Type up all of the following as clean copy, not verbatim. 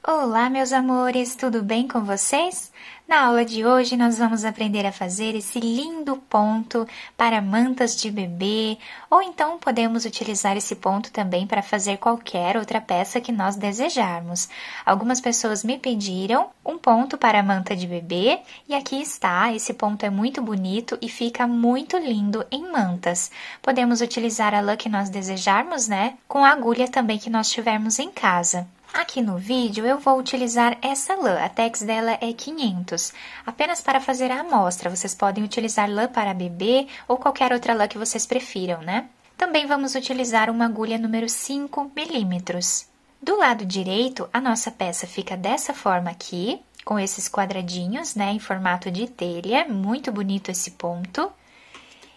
Olá, meus amores, tudo bem com vocês? Na aula de hoje, nós vamos aprender a fazer esse lindo ponto para mantas de bebê, ou então podemos utilizar esse ponto também para fazer qualquer outra peça que nós desejarmos. Algumas pessoas me pediram um ponto para manta de bebê, e aqui está, esse ponto é muito bonito e fica muito lindo em mantas. Podemos utilizar a lã que nós desejarmos, né? Com a agulha também que nós tivermos em casa. Aqui no vídeo eu vou utilizar essa lã, a tex dela é 500, apenas para fazer a amostra. Vocês podem utilizar lã para bebê ou qualquer outra lã que vocês prefiram, né? Também vamos utilizar uma agulha número 5 milímetros. Do lado direito, a nossa peça fica dessa forma aqui, com esses quadradinhos, né, em formato de telha, muito bonito esse ponto.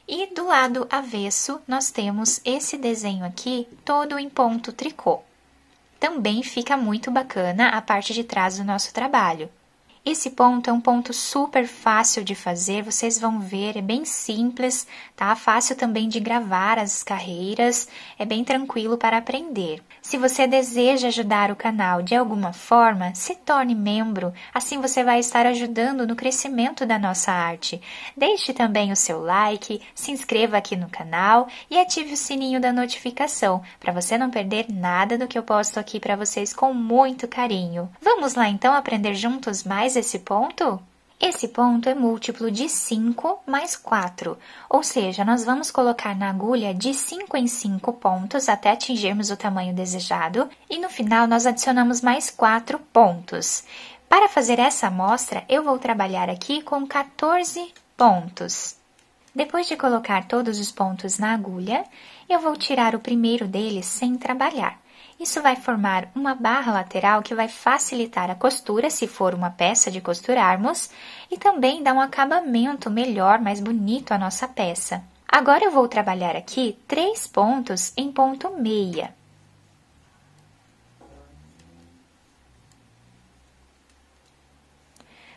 E do lado avesso, nós temos esse desenho aqui, todo em ponto tricô. Também fica muito bacana a parte de trás do nosso trabalho. Esse ponto é um ponto super fácil de fazer, vocês vão ver, é bem simples, tá? Fácil também de gravar as carreiras, é bem tranquilo para aprender. Se você deseja ajudar o canal de alguma forma, se torne membro, assim você vai estar ajudando no crescimento da nossa arte. Deixe também o seu like, se inscreva aqui no canal e ative o sininho da notificação, para você não perder nada do que eu posto aqui para vocês com muito carinho. Vamos lá então aprender juntos mais esse ponto? Esse ponto é múltiplo de 5 mais 4, ou seja, nós vamos colocar na agulha de 5 em 5 pontos até atingirmos o tamanho desejado e no final nós adicionamos mais 4 pontos. Para fazer essa amostra, eu vou trabalhar aqui com 14 pontos. Depois de colocar todos os pontos na agulha, eu vou tirar o primeiro deles sem trabalhar. Isso vai formar uma barra lateral que vai facilitar a costura, se for uma peça de costurarmos, e também dá um acabamento melhor, mais bonito à nossa peça. Agora eu vou trabalhar aqui 3 pontos em ponto meia.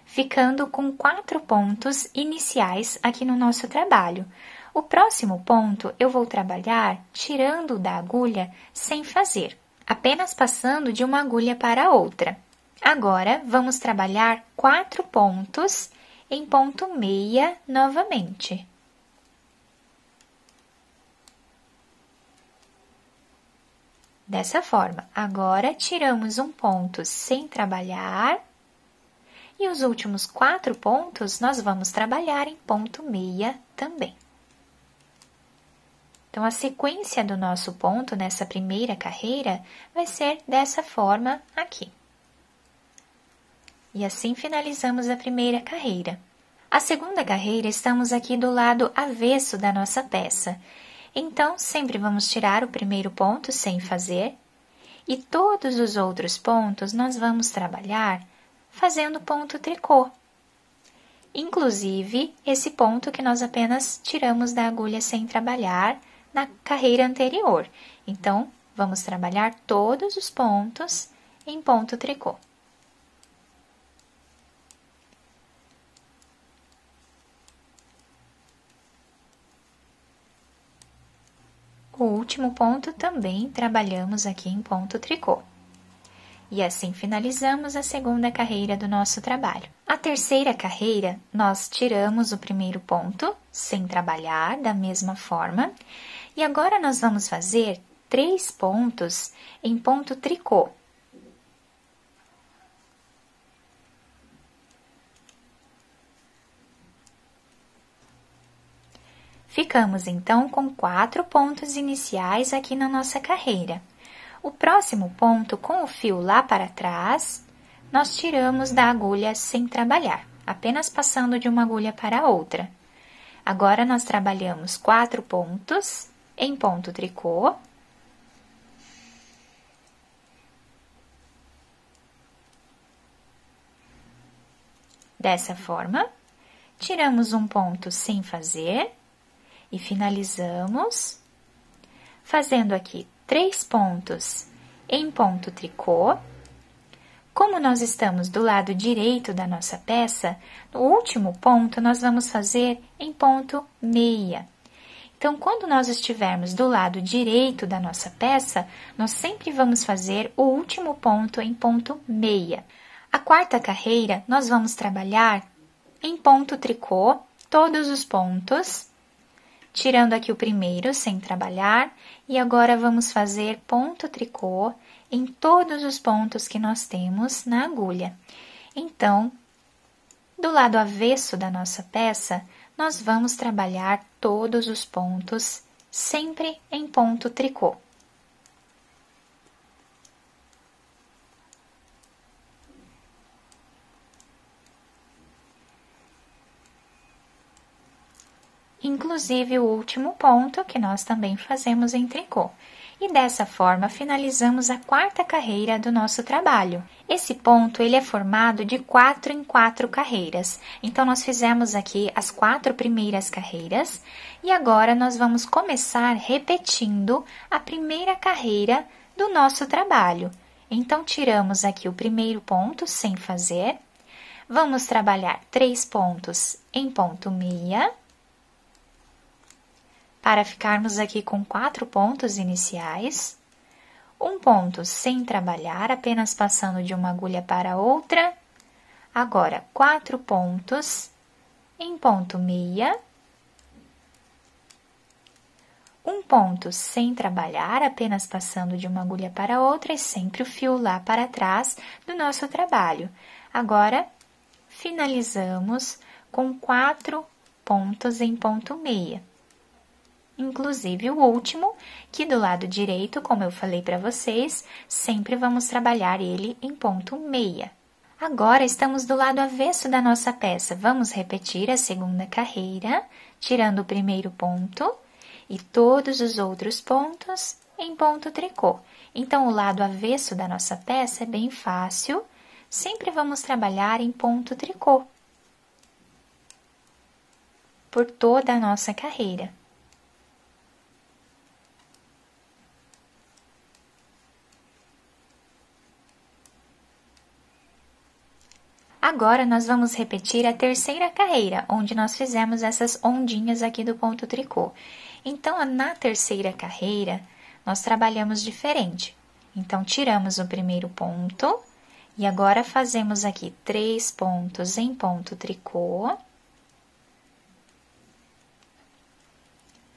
Ficando com 4 pontos iniciais aqui no nosso trabalho. O próximo ponto eu vou trabalhar tirando da agulha sem fazer, apenas passando de uma agulha para outra. Agora, vamos trabalhar 4 pontos em ponto meia novamente. Dessa forma, agora tiramos um ponto sem trabalhar e os últimos 4 pontos nós vamos trabalhar em ponto meia também. Então, a sequência do nosso ponto nessa primeira carreira vai ser dessa forma aqui. E assim finalizamos a primeira carreira. A segunda carreira, estamos aqui do lado avesso da nossa peça. Então, sempre vamos tirar o primeiro ponto sem fazer. E todos os outros pontos nós vamos trabalhar fazendo ponto tricô. Inclusive, esse ponto que nós apenas tiramos da agulha sem trabalhar, na carreira anterior. Então, vamos trabalhar todos os pontos em ponto tricô. O último ponto também trabalhamos aqui em ponto tricô. E assim finalizamos a segunda carreira do nosso trabalho. A terceira carreira, nós tiramos o primeiro ponto, sem trabalhar, da mesma forma. E agora nós vamos fazer 3 pontos em ponto tricô. Ficamos então com 4 pontos iniciais aqui na nossa carreira. O próximo ponto, com o fio lá para trás, nós tiramos da agulha sem trabalhar, apenas passando de uma agulha para outra. Agora, nós trabalhamos 4 pontos em ponto tricô. Dessa forma, tiramos um ponto sem fazer e finalizamos fazendo aqui 3 pontos em ponto tricô. Como nós estamos do lado direito da nossa peça, no último ponto nós vamos fazer em ponto meia. Então, quando nós estivermos do lado direito da nossa peça, nós sempre vamos fazer o último ponto em ponto meia. A quarta carreira, nós vamos trabalhar em ponto tricô, todos os pontos, tirando aqui o primeiro sem trabalhar, e agora vamos fazer ponto tricô em todos os pontos que nós temos na agulha. Então, do lado avesso da nossa peça, nós vamos trabalhar todos os pontos, sempre em ponto tricô. Inclusive o último ponto, que nós também fazemos em tricô. E dessa forma, finalizamos a quarta carreira do nosso trabalho. Esse ponto, ele é formado de 4 em 4 carreiras. Então, nós fizemos aqui as 4 primeiras carreiras e agora nós vamos começar repetindo a primeira carreira do nosso trabalho. Então, tiramos aqui o primeiro ponto sem fazer, vamos trabalhar 3 pontos em ponto meia, para ficarmos aqui com 4 pontos iniciais, um ponto sem trabalhar, apenas passando de uma agulha para outra, agora 4 pontos em ponto meia, um ponto sem trabalhar, apenas passando de uma agulha para outra e sempre o fio lá para trás do nosso trabalho. Agora, finalizamos com 4 pontos em ponto meia. Inclusive o último, que do lado direito, como eu falei para vocês, sempre vamos trabalhar ele em ponto meia. Agora, estamos do lado avesso da nossa peça. Vamos repetir a segunda carreira, tirando o primeiro ponto e todos os outros pontos em ponto tricô. Então, o lado avesso da nossa peça é bem fácil, sempre vamos trabalhar em ponto tricô por toda a nossa carreira. Agora, nós vamos repetir a terceira carreira, onde nós fizemos essas ondinhas aqui do ponto tricô. Então, na terceira carreira, nós trabalhamos diferente. Então, tiramos o primeiro ponto e agora fazemos aqui 3 pontos em ponto tricô,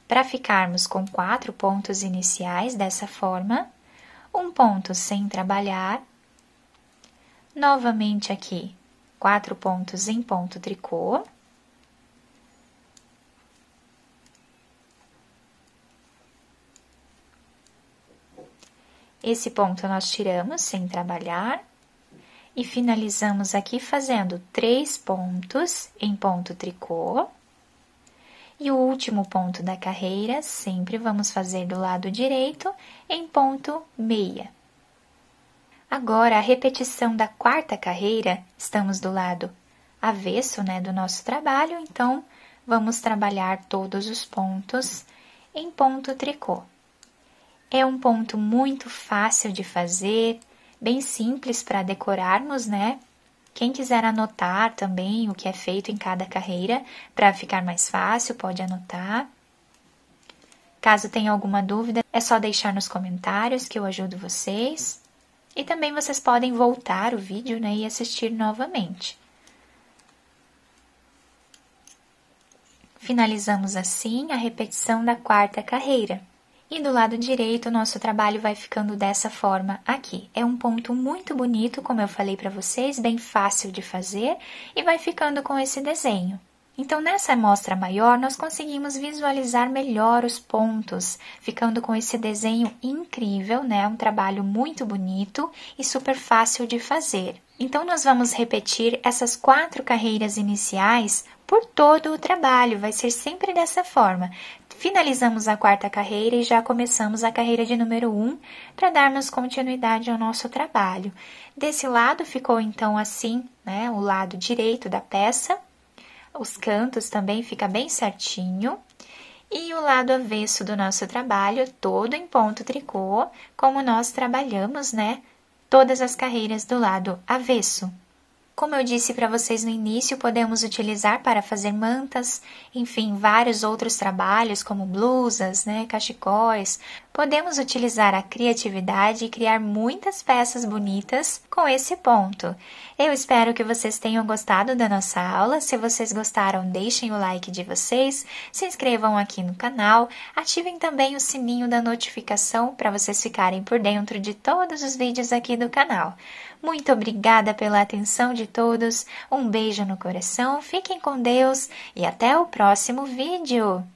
para ficarmos com 4 pontos iniciais dessa forma, um ponto sem trabalhar, novamente aqui, 4 pontos em ponto tricô. Esse ponto nós tiramos sem trabalhar e finalizamos aqui fazendo 3 pontos em ponto tricô. E o último ponto da carreira, sempre vamos fazer do lado direito em ponto meia. Agora, a repetição da quarta carreira, estamos do lado avesso, né, do nosso trabalho, então, vamos trabalhar todos os pontos em ponto tricô. É um ponto muito fácil de fazer, bem simples para decorarmos, né? Quem quiser anotar também o que é feito em cada carreira, para ficar mais fácil, pode anotar. Caso tenha alguma dúvida, é só deixar nos comentários que eu ajudo vocês. E também vocês podem voltar o vídeo, né, e assistir novamente. Finalizamos assim a repetição da quarta carreira. E do lado direito, o nosso trabalho vai ficando dessa forma aqui. É um ponto muito bonito, como eu falei para vocês, bem fácil de fazer e vai ficando com esse desenho. Então, nessa amostra maior, nós conseguimos visualizar melhor os pontos, ficando com esse desenho incrível, né? Um trabalho muito bonito e super fácil de fazer. Então, nós vamos repetir essas 4 carreiras iniciais por todo o trabalho, vai ser sempre dessa forma. Finalizamos a quarta carreira e já começamos a carreira de número 1 para darmos continuidade ao nosso trabalho. Desse lado ficou então assim, né? O lado direito da peça. Os cantos também fica bem certinho. E o lado avesso do nosso trabalho, todo em ponto tricô, como nós trabalhamos, né? Todas as carreiras do lado avesso. Como eu disse para vocês no início, podemos utilizar para fazer mantas, enfim, vários outros trabalhos como blusas, cachecóis. Podemos utilizar a criatividade e criar muitas peças bonitas com esse ponto. Eu espero que vocês tenham gostado da nossa aula. Se vocês gostaram, deixem o like de vocês, se inscrevam aqui no canal, ativem também o sininho da notificação para vocês ficarem por dentro de todos os vídeos aqui do canal. Muito obrigada pela atenção de todos, um beijo no coração, fiquem com Deus e até o próximo vídeo!